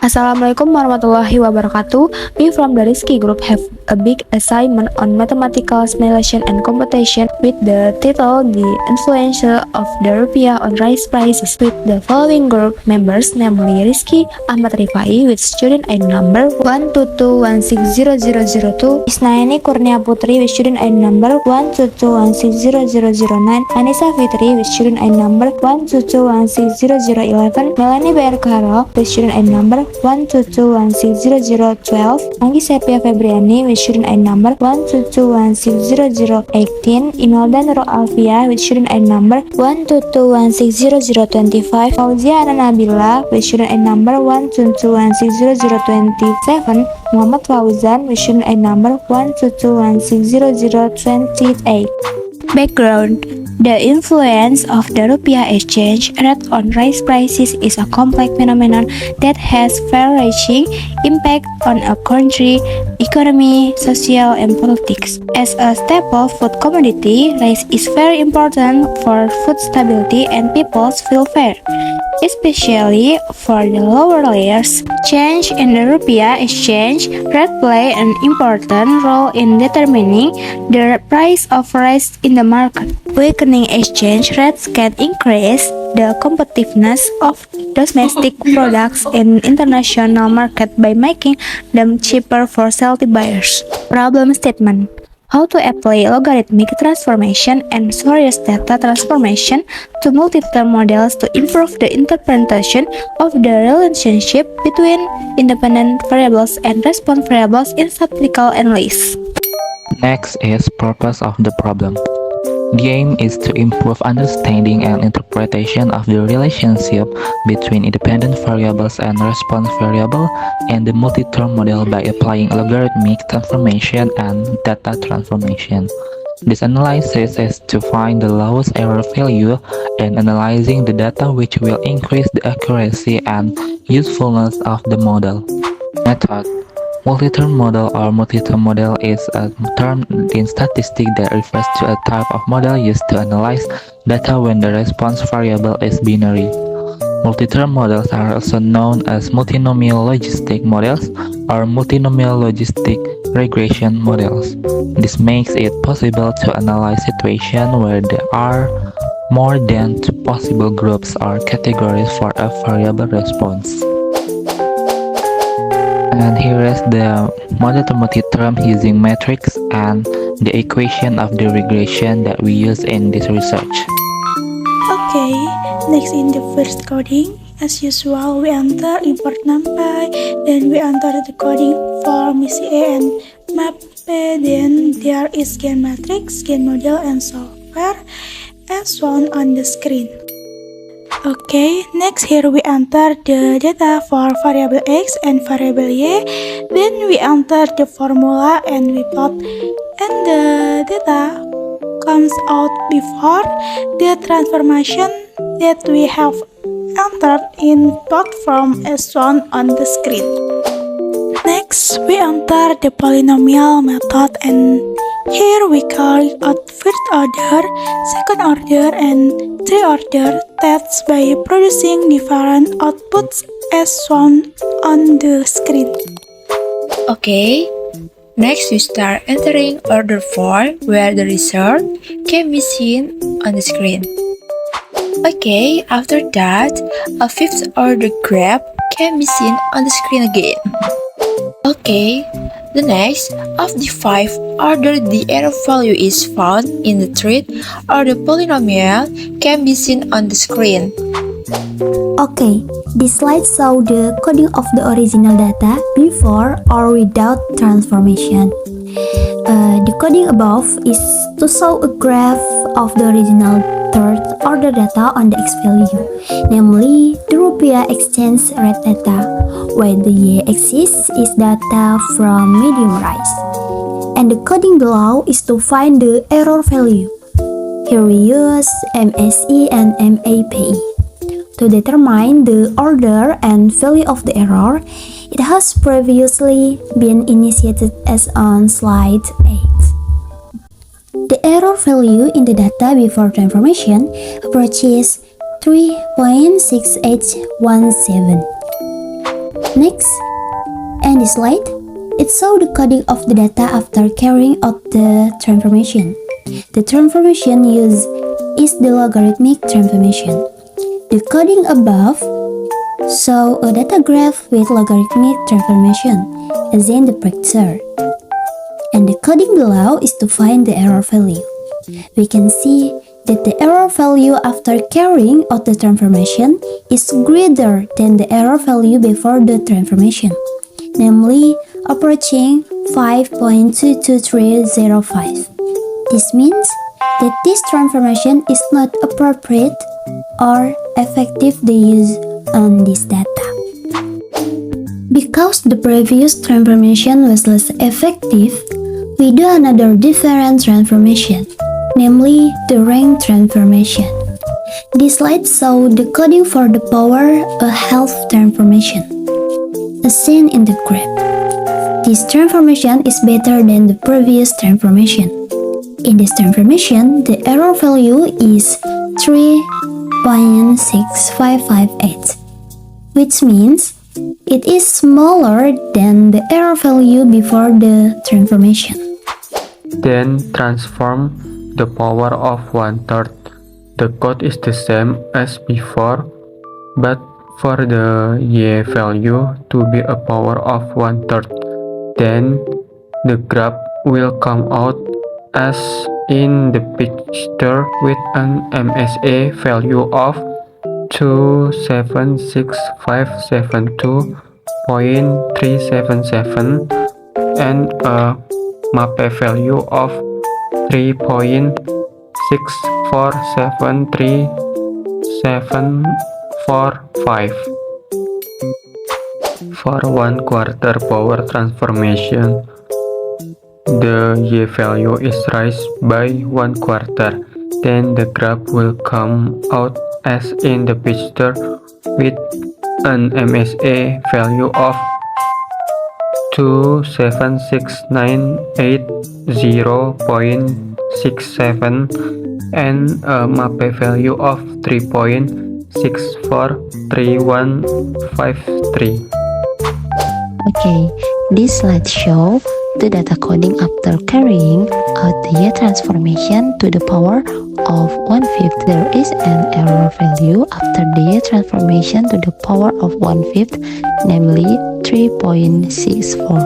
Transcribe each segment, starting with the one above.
Assalamualaikum warahmatullahi wabarakatuh. We from the Rizky Group have a big assignment on mathematical simulation and computation with the title The Influence of the Rupiah on Rice Prices with the following group members, namely Rizky Ahmad Rifai with student ID number 122160002, Isnaini Kurnia Putri with student ID number 122160009, Anissa Fitri with student ID number 122160011, Melanie BR Karo with student ID number 122160012, Anggi Sepia Febriani with student ID number 122160018, Imelda Nurul Alfia with student ID number 122160025, Fauzia Ana Nabila with student ID number 122160027, Muhammad Fauzan with student ID number 122160028. Background: the influence of the rupiah exchange rate on rice prices is a complex phenomenon that has far-reaching impact on a country's economy, social, and politics. As a staple food commodity, rice is very important for food stability and people's welfare, especially for the lower layers. Change in the rupiah exchange rate play an important role in determining the price of rice in the market. Weakening exchange rates can increase the competitiveness of domestic products in international market by making them cheaper for sale to buyers. Problem statement: how to apply logarithmic transformation and Fourier data transformation to multi-term models to improve the interpretation of the relationship between independent variables and response variables in statistical analysis. Next is purpose of the problem. The aim is to improve understanding and interpretation of the relationship between independent variables and response variable and the multi-term model by applying logarithmic transformation and data transformation. This analysis is to find the lowest error value and analyzing the data, which will increase the accuracy and usefulness of the model. Method: multi-term model or multi-term model is a term in statistics that refers to a type of model used to analyze data when the response variable is binary. Multi-term models are also known as multinomial logistic models or multinomial logistic regression models. This makes it possible to analyze situations where there are more than two possible groups or categories for a variable response. And here is the model to multi-term using matrix and the equation of the regression that we use in this research. Okay, next in the first coding, as usual we enter import numpy, then we enter the coding for MISI and map, then there is gain matrix, gain model, and software as shown on the screen. Okay, next here we enter the data for variable x and variable y, then we enter the formula and we plot, and the data comes out before the transformation that we have entered in plot form as shown on the screen. Next, we enter the polynomial method, and here we carry out first order, second order, and third order tests by producing different outputs as shown on the screen. Okay, next we start entering order 4 where the result can be seen on the screen. Okay, after that, a fifth order graph can be seen on the screen again. Okay, the next of the 5 order the error value is found in the third order polynomial can be seen on the screen. Okay, this slide shows the coding of the original data before or without transformation. The coding above is to show a graph of the original third order data on the x-value, namely the rupiah exchange rate data, while the y-axis is data from medium rice. And the coding below is to find the error value. Here we use MSE and MAPE. To determine the order and value of the error, it has previously been initiated as on slide 8. The error value in the data before transformation approaches 3.6817. Next, and this slide, it shows the coding of the data after carrying out the transformation. The transformation used is the logarithmic transformation. The coding above shows a data graph with logarithmic transformation, as in the picture. And the coding below is to find the error value. We can see that the error value after carrying out the transformation is greater than the error value before the transformation, namely approaching 5.22305. This means that this transformation is not appropriate or effective to use on this data. Because the previous transformation was less effective, we do another different transformation, namely the rank transformation. This slide shows the coding for the power a half transformation, as seen in the graph. This transformation is better than the previous transformation. In this transformation, the error value is 3.6558, which means it is smaller than the error value before the transformation. Then transform the power of 1/3. The code is the same as before, but for the y value to be a power of 1/3, then the graph will come out as in the picture with an MSA value of 276,572.377 and a MAPE value of 3.64737745. For 1/4 power transformation, the y value is raised by 1/4. Then the graph will come out as in the picture with an MSA value of 276,980.67 and a MAPE value of 3.643153. Okay, this slide shows the data coding after carrying out the y transformation to the power of 1/5. There is an error value after the y transformation to the power of 1/5, namely 3.64.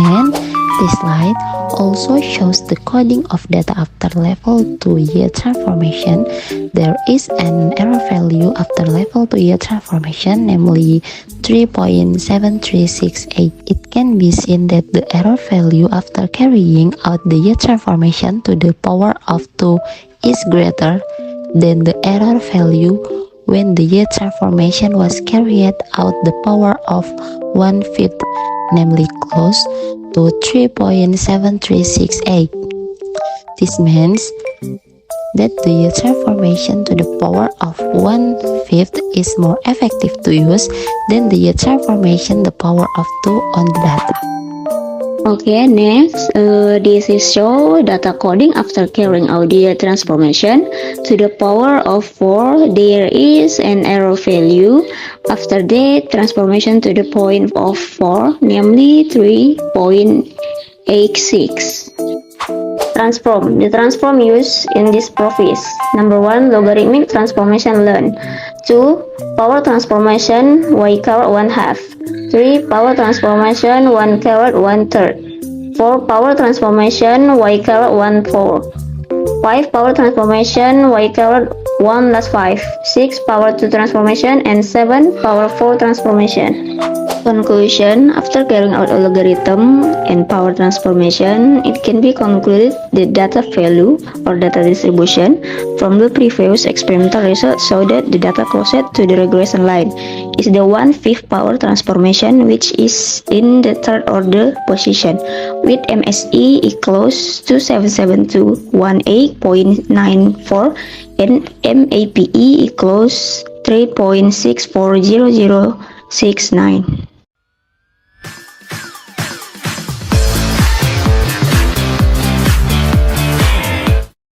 And this slide also shows the coding of data after level 2 y transformation. There is an error value after level 2 y transformation, namely 3.7368. It can be seen that the error value after carrying out the y transformation to the power of 2 is greater than the error value when the y transformation was carried out the power of 1/5, namely close to 3.7368. This means that the y transformation to the power of 1/5 is more effective to use than the y transformation the power of 2 on the data. Okay, next, this is show data coding after carrying out the transformation to the power of 4. There is an error value after the transformation to the point of 4, namely 3.86. Transform. The transform used in this process. Number 1, logarithmic transformation learn. 2, power transformation y equal 1/2. 3, power transformation 1 equal 1/3. 4, power transformation y equal 1/4. 5, power transformation y equal 1 plus 5. 6, power 2 transformation, and 7, power 4 transformation. Conclusion: after carrying out a logarithm and power transformation, it can be concluded the data value or data distribution from the previous experimental result show that the data closest to the regression line is the 1/5 power transformation, which is in the third order position, with MSE equals to 77218.94 and MAPE equals 3.640069.